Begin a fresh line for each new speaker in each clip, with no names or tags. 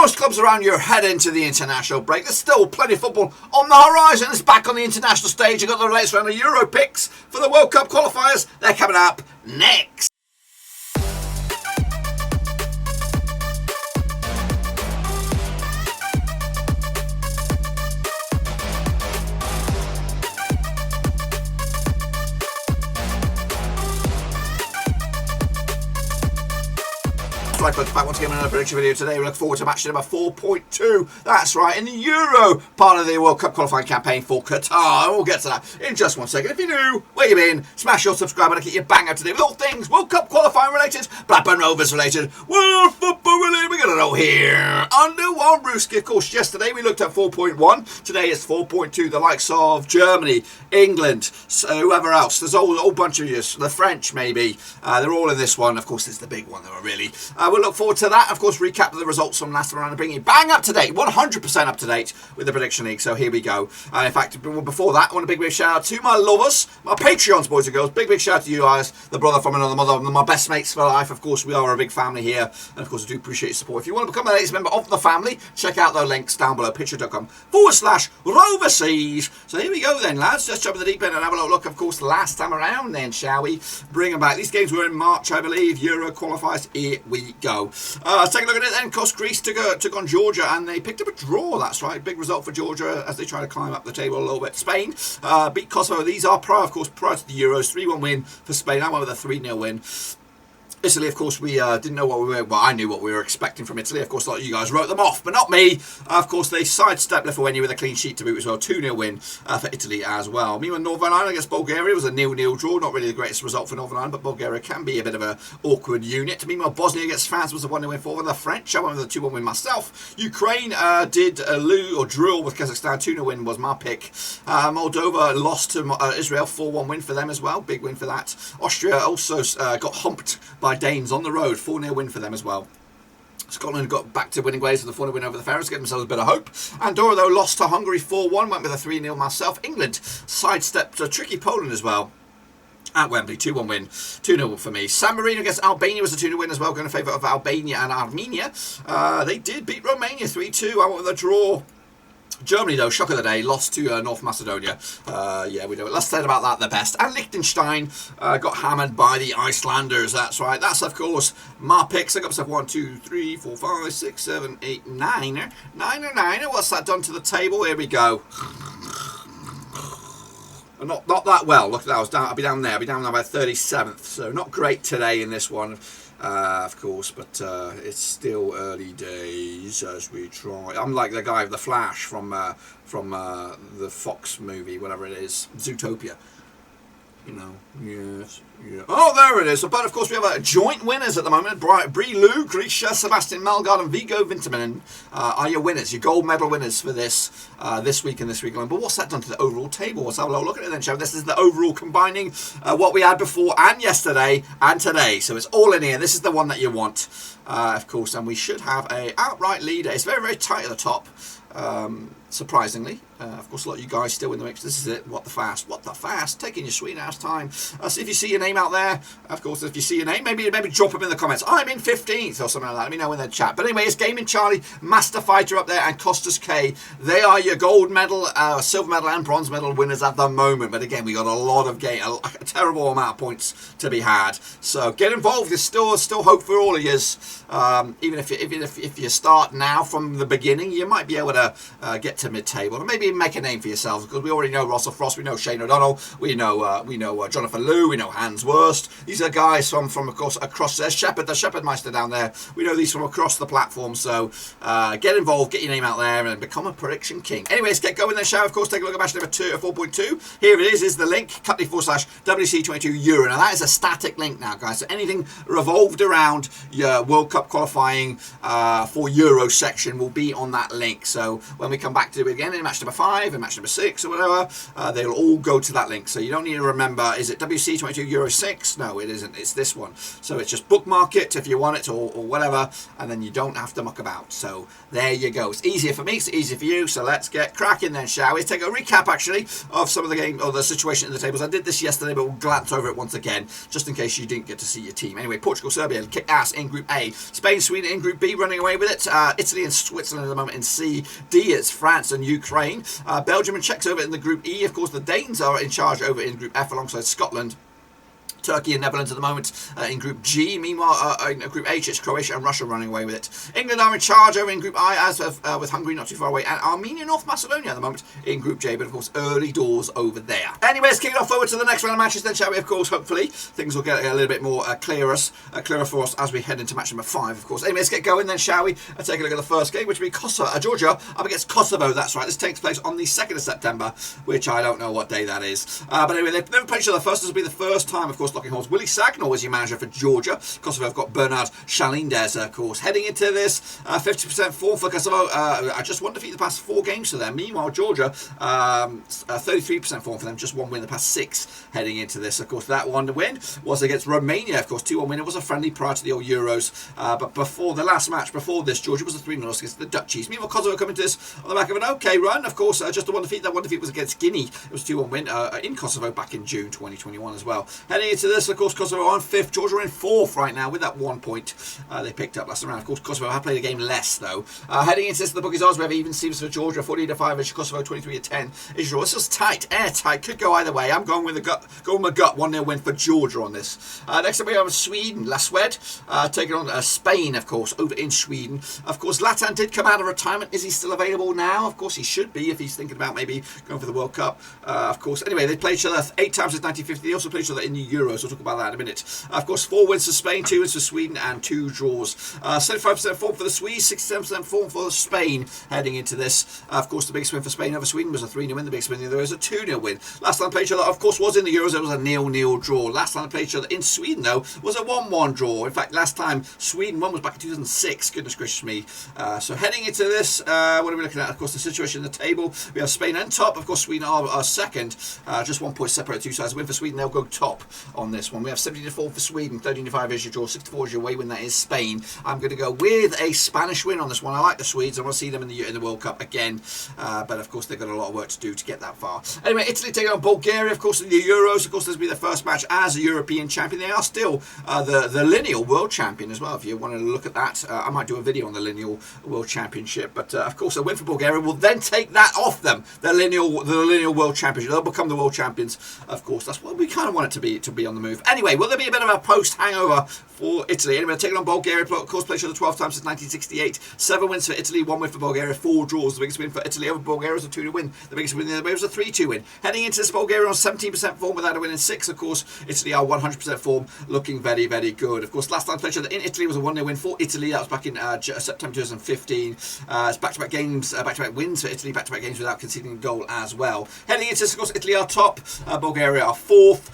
most clubs around Europe head into the international break. There's still plenty of football on the horizon. It's back on the international stage. You've got the latest round of Euro picks for the World Cup qualifiers. They're coming up next. Right, folks, back once again in another prediction video today. We look forward to match number 4.2. That's right, in the Euro part of the World Cup qualifying campaign for Qatar. We'll get to that in just 1 second. If you're new, where you been, smash your subscribe button to get your bang up to date with all things World Cup qualifying related, Blackburn Rovers related, world football related. We got it all here under one brewski. Of course, yesterday we looked at 4.1. Today it's 4.2. The likes of Germany, England, so whoever else. There's a whole bunch of you. The French, maybe. They're all in this one. Of course, it's the big one, though, really. We'll look forward to that. Of course, recap the results from last round and bring you bang up to date, 100% up to date with the prediction league. So here we go. In fact, before that, I want a big shout out to my lovers, my Patreons, boys and girls. Big shout out to you guys, the brother from another mother, my best mates for life. Of course, we are a big family here, and of course, I do appreciate your support. If you want to become a latest member of the family, check out the links down below, patreon.com/Roverseas. So here we go then, lads. Let's jump in the deep end and have a look. Of course, last time around then, shall we? Bring them back. These games were in March, I believe. Euro qualifiers. Here we go. Let's take a look at it then. Of course, Greece took on Georgia and they picked up a draw. That's right. Big result for Georgia as they try to climb up the table a little bit. Spain beat Kosovo. These are prior to the Euros. 3-1 win for Spain. I went with a 3-0 win. Italy, of course, we didn't know what we were. Well, I knew what we were expecting from Italy. Of course, a lot of you guys wrote them off, but not me. Of course, they sidestepped Lithuania with a clean sheet to boot as well. 2-0 win for Italy as well. Meanwhile, Northern Ireland against Bulgaria was a 0-0 draw. Not really the greatest result for Northern Ireland, but Bulgaria can be a bit of an awkward unit. Meanwhile, Bosnia against France was a 1-0 win for the French. I went with a 2-1 win myself. Ukraine did lose or drill with Kazakhstan. 2-0 win was my pick. Moldova lost to Israel. 4-1 win for them as well. Big win for that. Austria also got humped by Danes on the road. 4-0 win for them as well. Scotland got back to winning ways with a 4-0 win over the Faroes, gave themselves a bit of hope. Andorra, though, lost to Hungary 4-1, went with a 3-0 myself. England sidestepped a tricky Poland as well at Wembley, 2-1 win, 2-0 for me. San Marino against Albania was a 2-0 win as well, going in favour of Albania and Armenia. They did beat Romania 3-2. I went with a draw. Germany, though, shock of the day, lost to North Macedonia. Yeah, we know it. Less said about that, the best. And Liechtenstein got hammered by the Icelanders. That's right. That's, of course, my picks. I got myself 1, 2, 3, 4, 5, 6, 7, 8, 9. Niner. What's that done to the table? Here we go. Not that well. Look at that. I'll be down there. I'll be down there by 37th. So not great today in this one. Of course, but it's still early days as we try. I'm like the guy with the Flash from the Fox movie, whatever it is, Zootopia. You know, yes, yeah. Oh, there it is. But of course, we have joint winners at the moment. Brie Lou, Grisha, Sebastian Malgard, and Vigo Vinterman are your winners, your gold medal winners for this week and this week alone. But what's that done to the overall table? Let's have a look at it then, shall we? This is the overall combining what we had before and yesterday and today. So it's all in here. This is the one that you want, of course. And we should have a outright leader. It's very, very tight at the top. Surprisingly, of course, a lot of you guys still in the mix. This is it. What the fast? Taking your sweet ass time. So if you see your name out there, of course, if you see your name, maybe drop them in the comments. I'm in 15th or something like that. Let me know in the chat. But anyway, it's Gaming Charlie, Master Fighter up there, and Costas K. They are your gold medal, silver medal, and bronze medal winners at the moment. But again, we got a lot of a terrible amount of points to be had. So get involved. There's still hope for all of you. Even if you start now from the beginning, you might be able to get to mid-table and maybe make a name for yourselves, because we already know Russell Frost, we know Shane O'Donnell, we know Jonathan Liu, we know Hans Wurst. These are guys from of course across there. The Shepherdmeister down there, we know these from across the platform. So get involved, get your name out there, and become a prediction king. Anyway, let's get going then, shall we? Of course, take a look at match number 4.2. Here it is the link, cut./WC22 Euro. Now that is a static link now, guys. So anything revolved around your World Cup qualifying for Euro section will be on that link. So when we come back to do it again in match number 5 and match number 6 or whatever, they'll all go to that link. So you don't need to remember, is it WC22 Euro 6? No, it isn't. It's this one. So it's just bookmark it if you want it or whatever, and then you don't have to muck about. So there you go. It's easier for me, it's easier for you. So let's get cracking then, shall we? Take a recap actually of some of the game or the situation in the tables. I did this yesterday, but we'll glance over it once again, just in case you didn't get to see your team. Anyway, Portugal, Serbia kick ass in Group A. Spain, Sweden in Group B, running away with it. Italy and Switzerland at the moment in C. D, it's France and Ukraine. Belgium and Czechs over in the Group E. Of course, the Danes are in charge over in Group F alongside Scotland. Turkey and Netherlands at the moment in Group G. Meanwhile, in Group H, it's Croatia and Russia running away with it. England are in charge over in Group I, as with Hungary not too far away, and Armenia, North Macedonia at the moment in Group J, but of course, early doors over there. Anyway, let's kick it off forward to the next round of matches then, shall we? Of course, hopefully, things will get a little bit more clearer for us as we head into match number 5, of course. Anyway, let's get going then, shall we? And take a look at the first game, which will be Georgia up against Kosovo. That's right, this takes place on the 2nd of September, which I don't know what day that is. But anyway, they've never played each other first. This will be the first time, of course, locking horns. Willie Sagnol is your manager for Georgia. Kosovo have got Bernard Shalinders, of course. Heading into this, 50% form for Kosovo. Just one defeat the past 4 games for them. Meanwhile, Georgia, 33% form for them. Just one win the past 6 heading into this. Of course, that one to win was against Romania. Of course, 2-1 win. It was a friendly prior to the old Euros. But before the last match, before this, Georgia was a 3-0 loss against the Dutchies. Meanwhile, Kosovo coming to this on the back of an okay run. Of course, just a one defeat. That one defeat was against Guinea. It was a 2-1 win in Kosovo back in June 2021 as well. Heading into this, of course, Kosovo on 5th. Georgia are in 4th right now with that 1 point they picked up last round. Of course, Kosovo have played a game less though. Heading into this, the bookies odds we have even seems for Georgia 40-5 is Kosovo, 23-10 is draw. This is tight, airtight, could go either way. I'm going with the gut, 1-0 win for Georgia on this. Next up we have Sweden, Laswed taking on Spain, of course, over in Sweden. Of course, Latan did come out of retirement. Is he still available now? Of course, he should be if he's thinking about maybe going for the World Cup. Of course, anyway, they played each other 8 times since 1950. They also played each other in the Euros. We'll talk about that in a minute. Of course, 4 wins for Spain, 2 wins for Sweden, and 2 draws. 75% form for the Swedes, 67% form for Spain heading into this. Of course, the biggest win for Spain over Sweden was a 3-0 win. The biggest win there was a 2-0 win. Last time they played each other, of course, was in the Euros. It was a 0-0 draw. Last time they played each other in Sweden, though, was a 1-1 draw. In fact, last time Sweden won was back in 2006. Goodness gracious me. So heading into this, what are we looking at? Of course, the situation in the table. We have Spain on top. Of course, Sweden are second. Just 1 point separate 2 sides. Win for Sweden, they'll go top on this one. We have 70-4 for Sweden, 13-5 is your draw, 64 is your away win. That is Spain. I'm going to go with a Spanish win on this one. I like the Swedes. I want to see them in the World Cup again. But of course, they've got a lot of work to do to get that far. Anyway, Italy taking on Bulgaria, of course, in the Euros. Of course, this will be their first match as a European champion. They are still the lineal world champion as well. If you want to look at that, I might do a video on the lineal world championship. But of course, a win for Bulgaria will then take that off them. The lineal world championship. They'll become the world champions. Of course, that's what we kind of want it to be on the move. Anyway, will there be a bit of a post hangover for Italy? Anyway, taking on Bulgaria, of course, played each other 12 times since 1968. 7 wins for Italy, 1 win for Bulgaria, 4 draws. The biggest win for Italy over Bulgaria was a 2-2 win. The biggest win the other way was a 3-2 win. Heading into this, Bulgaria on 17% form without a win in 6. Of course, Italy are 100% form, looking very, very good. Of course, last time played each other in Italy was a 1-0 win for Italy. That was back in September 2015. It's back-to-back games, back-to-back wins for Italy, back-to-back games without conceding a goal as well. Heading into this, of course, Italy are top, Bulgaria are 4th.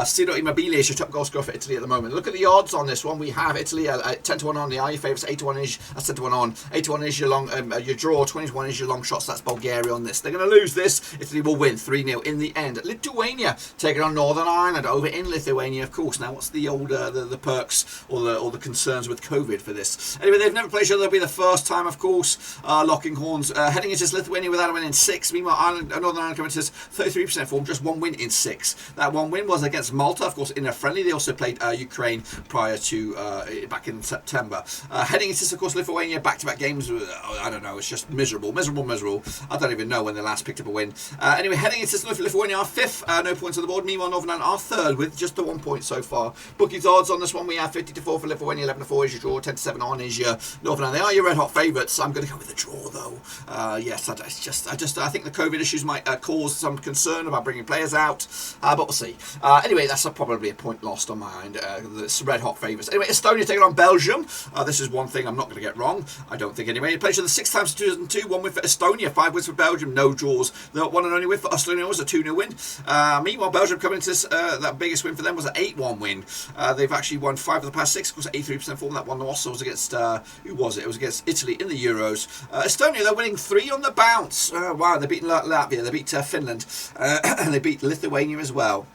Ciro Immobile is your top goal scorer for Italy at the moment. Look at the odds on this one. We have Italy 10-1 on the eye favourites, 8-1 is 10-1 on, 8-1 is your long your draw, 20-1 is your long shots. That's Bulgaria on this. They're going to lose this. Italy will win 3-0 in the end. Lithuania taking on Northern Ireland over in Lithuania, of course. Now, what's the the perks or the concerns with COVID for this? Anyway, they've never played each other. It'll be the first time, of course, locking horns. Heading into this, Lithuania without a win in 6. Meanwhile, Northern Ireland coming to this 33% form, just 1 win in 6. That 1 win was against Malta, of course, in a friendly. They also played Ukraine prior to back in September. Heading into this, of course, Lithuania back-to-back games. I don't know. It's just miserable. I don't even know when they last picked up a win. Anyway, heading into this, Lithuania are 5th, no points on the board. Meanwhile, Northern Ireland are 3rd with just the 1 point so far. Bookies odds on this one, we have 50-4 for Lithuania, 11-4 is your draw, 10-7 on is your Northern Ireland. They are your red hot favourites. I'm going to go with the draw though. Yes, I think the COVID issues might cause some concern about bringing players out, but we'll see. Anyway, that's a probably a point lost on my end. The red hot favourites. Anyway, Estonia taking on Belgium. This is one thing I'm not going to get wrong. I don't think anyway. It played the 6 times in 2002. 1 win for Estonia, 5 wins for Belgium, no draws. The one and only win for Estonia was a 2-0 win. Meanwhile, Belgium coming into this, that biggest win for them was an 8-1 win. They've actually won 5 of the past 6. Of course, 83% form. That one also was against, who was it? It was against Italy in the Euros. Estonia, they're winning 3 on the bounce. Wow, they beat Latvia, they beat Finland, and they beat Lithuania as well.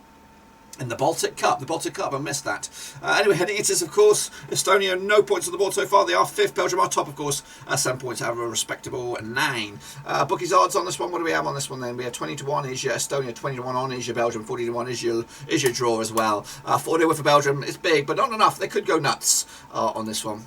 In the Baltic Cup, I missed that. Anyway, heading into this, of course, Estonia, no points on the board so far. They are 5th. Belgium are top, of course. 7 points out of a respectable 9. Bookies odds on this one. What do we have on this one then? We have 20-1 is your Estonia, 20-1 on is your Belgium, 40-1 is your draw as well. 4-0 for Belgium. It's big, but not enough. They could go nuts on this one.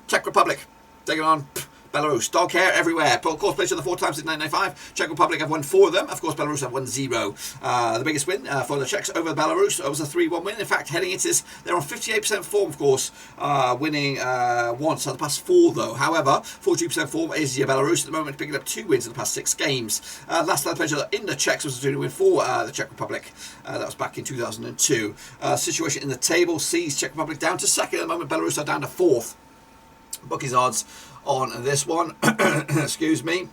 Czech Republic taking on Belarus. Dog hair everywhere. Of course, played the 4 times in 1995. Czech Republic have won 4 of them. Of course, Belarus have won 0. The biggest win for the Czechs over Belarus was a 3-1 win. In fact, heading into this, they're on 58% form, of course, winning once out of the past 4, though. However, 42% form is your Belarus at the moment, picking up 2 wins in the past 6 games. Last time played in the Czechs was a 2-0 win for the Czech Republic. That was back in 2002. Situation in the table sees Czech Republic down to 2nd at the moment. Belarus are down to 4th. Bookies odds on this one. Excuse me.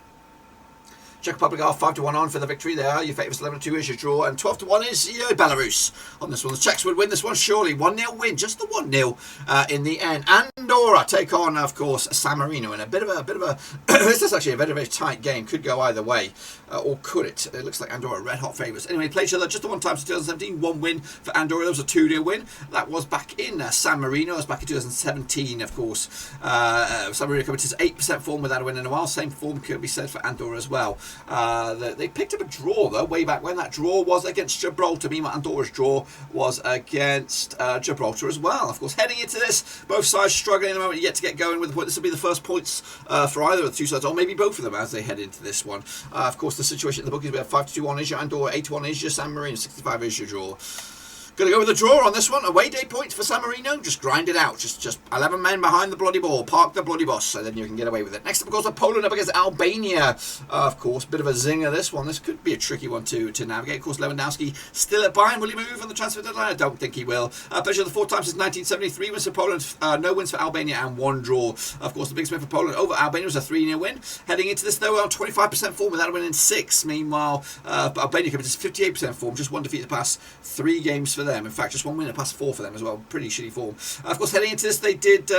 Czech Republic are 5-1 on for the victory there. Your favourites 11-2 is your draw, and 12-1 is Belarus on this one. The Czechs would win this one surely. 1-0 win, just the 1-0 in the end. Andorra take on, of course, San Marino in a bit of a. This is actually a very tight game. Could go either way, or could it? It looks like Andorra red hot favourites. Anyway, played each other just the 1 time in 2017. 1 win for Andorra. That was a 2-0 win. That was back in San Marino. It was back in 2017, of course. San Marino coming to 8% form without a win in a while. Same form could be said for Andorra as well. They picked up a draw though way back when. That draw was against Gibraltar. Meanwhile, Andorra's draw was against Gibraltar as well. Of course, heading into this, both sides struggling at the moment yet to get going with the point. This will be the first points for either of the 2 sides, or maybe both of them as they head into this one. Of course, the situation in the bookies, we have 5-2 on Asia, Andorra 8-1 Asia, San Marino 65 is your draw. Going to go with the draw on this one. Away day points for San Marino. Just grind it out. Just 11 men behind the bloody ball. Park the bloody boss, so then you can get away with it. Next up, of course, Poland up against Albania. Of course, bit of a zinger, this one. This could be a tricky one to navigate. Of course, Lewandowski still at Bayern. Will he move on the transfer deadline? I don't think he will. Pleasure the 4 times since 1973. Wins for Poland. No wins for Albania and 1 draw. Of course, the biggest win for Poland over Albania was a 3-0 win. Heading into this, though, on 25% form without a win in 6. Meanwhile, Albania coming to 58% form. Just 1 defeat the past 3 games for them. In fact, just 1 win in the past 4 for them as well. Pretty shitty form. Of course, heading into this, they did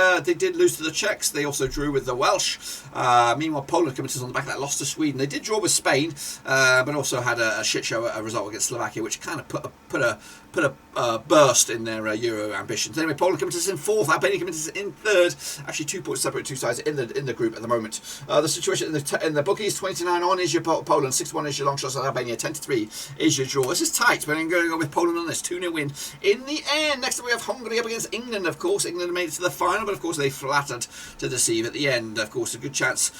lose to the Czechs. They also drew with the Welsh. Meanwhile, Poland coming to us on the back of that, lost to Sweden. They did draw with Spain, but also had a shit show result against Slovakia, which kind of put a burst in their Euro ambitions. Anyway, Poland coming to us in 4th. Albania coming to us in 3rd. Actually, 2 points separate 2 sides in the group at the moment. The situation in the bookies: 29 on is your Poland, 6-1 is your long shots on Albania, 10-3 is your draw. This is tight, but I'm going to go with Poland on this 2-0 win in the end. Next up, we have Hungary up against England. Of course, England made it to the final, but of course they flattered to deceive at the end. Of course, a good chance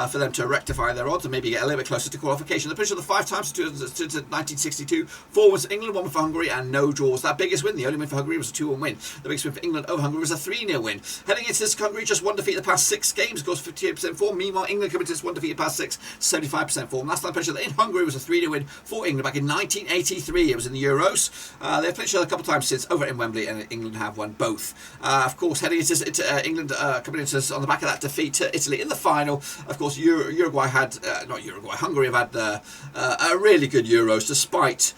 for them to rectify their odds and maybe get a little bit closer to qualification. The picture of the 5 times to 1962. 4 wins for England, 1 for Hungary, and no draws. That biggest win, the only win for Hungary, was a 2-1 win. The biggest win for England over Hungary was a 3-0 win. Heading into this, Hungary just 1 defeat the past 6 games, of course 58% form. Meanwhile, England coming to this 1 defeat the past 6, 75% form. Last time played in Hungary was a 3-0 win for England back in 1983. It was in the Euros. They've played each other a couple of times since over in Wembley, and England have won both. Of course, heading into England coming into this on the back of that defeat to Italy in the final. Of course, Hungary have had a really good Euros despite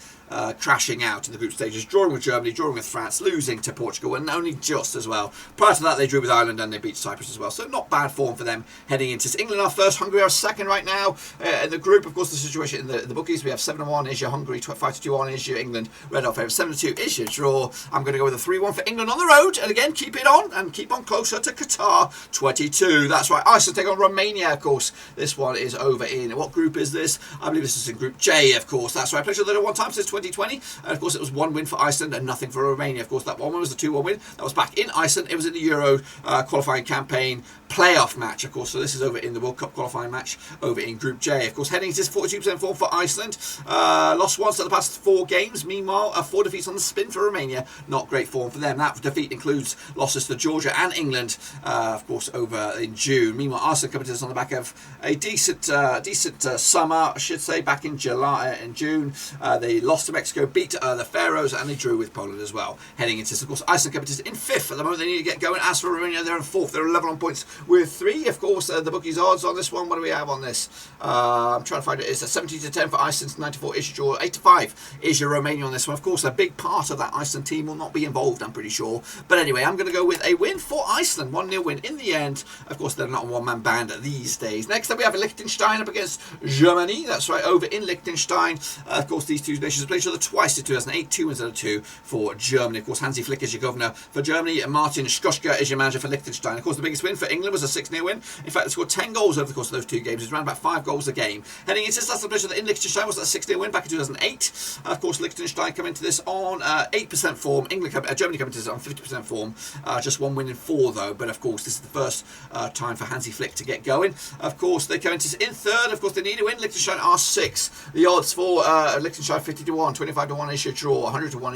crashing out in the group stages, drawing with Germany, drawing with France, losing to Portugal, and only just as well. Prior to that, they drew with Ireland and they beat Cyprus as well. So not bad form for them heading into this. England are 1st, Hungary are 2nd right now in the group. Of course, the situation in the bookies, we have 7-1 is your Hungary, 5-2 on is your England, red hot favourite, 7-2 is your draw. I'm going to go with a 3-1 for England on the road, and again, keep it on and keep on closer to Qatar 22. That's right, Iceland take on Romania, of course. This one is over in, what group is this? I believe this is in Group J, of course. That's right, I played it 1 time since 2020, and of course it was 1 win for Iceland and nothing for Romania. Of course, that 1 win was a 2-1 win. That was back in Iceland. It was in the Euro qualifying campaign playoff match, of course. So this is over in the World Cup qualifying match over in Group J. Of course, heading into this 42% form for Iceland. Lost once at the past 4 games. Meanwhile, 4 defeats on the spin for Romania. Not great form for them. That defeat includes losses to Georgia and England, of course, over in June. Meanwhile, Iceland coming to us on the back of a decent summer, I should say, back in June. They lost lost to Mexico, beat the Faroes, and they drew with Poland as well. Heading into this, of course, Iceland kept it in 5th at the moment. They need to get going. As for Romania, they're in 4th. They're 11 on points with 3. Of course, the bookies odds on this one. What do we have on this? I'm trying to find it. It's a 70 to 10 for Iceland, 94 is your draw, 8 to 5 is your Romania on this one. Of course, a big part of that Iceland team will not be involved, I'm pretty sure. But anyway, I'm going to go with a win for Iceland, 1-0 win in the end. Of course, they're not a one-man band these days. Next up, we have Liechtenstein up against Germany. That's right, over in Liechtenstein. Of course, these two nations have played each other twice in 2008, 2 wins out of 2 for Germany. Of course, Hansi Flick is your governor for Germany, and Martin Skoschka is your manager for Liechtenstein. Of course, the biggest win for England was a 6-0 win. In fact, they scored 10 goals over the course of those two games. It's around about 5 goals a game. Heading into this last competition in Liechtenstein was a 6-0 win back in 2008. Of course, Liechtenstein come into this on 8% form. Germany come into this on 50% form. Just 1 win in 4 though. But of course, this is the first time for Hansi Flick to get going. Of course, they come into this in 3rd. Of course, they need to win. Liechtenstein are 6th. The odds for Liechtenstein 50 to 1, 25 to 1 is your draw, 100 to 1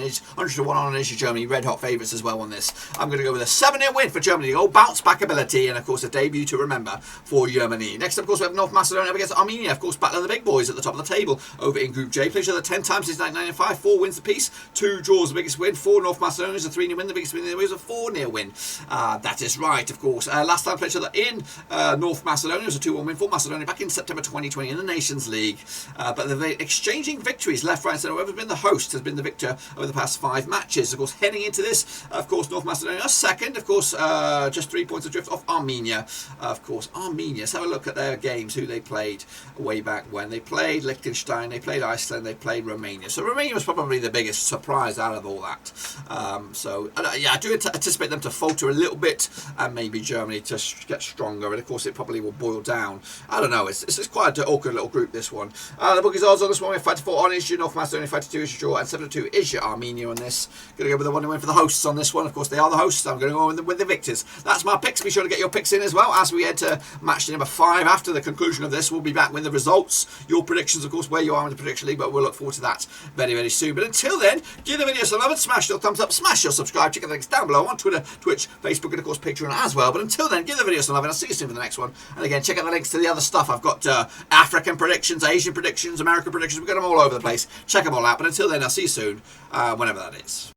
on is your Germany. Red hot favourites as well on this. I'm going to go with a 7-0 win for Germany. Oh, bounce back ability, and of course a debut to remember for Germany. Next up, of course, we have North Macedonia up against Armenia. Of course, battle of the big boys at the top of the table over in Group J. Played each other 10 times since 1995. 4 wins apiece, 2 draws. The biggest win for North Macedonia is a 3-0 win. The biggest win was a 4-0 win. That is right, of course. Last time played each other in North Macedonia was a 2-1 win for Macedonia back in September 2020 in the Nations League. But they're exchanging victories left, right, and centre. Whoever's been the host has been the victor over the past 5 matches. Of course, heading into this, of course, North Macedonia are 2nd. Of course, just 3 points adrift off Armenia. Of course, Armenia. Let's have a look at their games, who they played way back when. They played Liechtenstein, they played Iceland, they played Romania. So Romania was probably the biggest surprise out of all that. Yeah, I do anticipate them to falter a little bit, and maybe Germany to get stronger. And of course, it probably will boil down. I don't know. It's quite an awkward little group, this one. The bookies odds on this one: 5 to 4 on is your North Macedonia, 5 to 2 is your draw, and 7 to 2 is your Armenia on this. Going to go with the 1 win for the hosts on this one. Of course, they are the hosts. I'm going to go with the victors. That's my picks. Be sure to get your picks in as well as we head to match number 5. After the conclusion of this, we'll be back with the results, your predictions, of course, where you are in the prediction league. But we'll look forward to that very, very soon. But until then, give the video some love and smash your thumbs up, smash your subscribe. Check out the links down below on Twitter, Twitch, Facebook, and of course Patreon as well. But until then, give the video some love, and I'll see you soon for the next one. And again, check out the links to the other stuff. I've got African predictions, Asian predictions, American predictions. We've got them all over the place. Check them all out. But until then, I'll see you soon, whenever that is.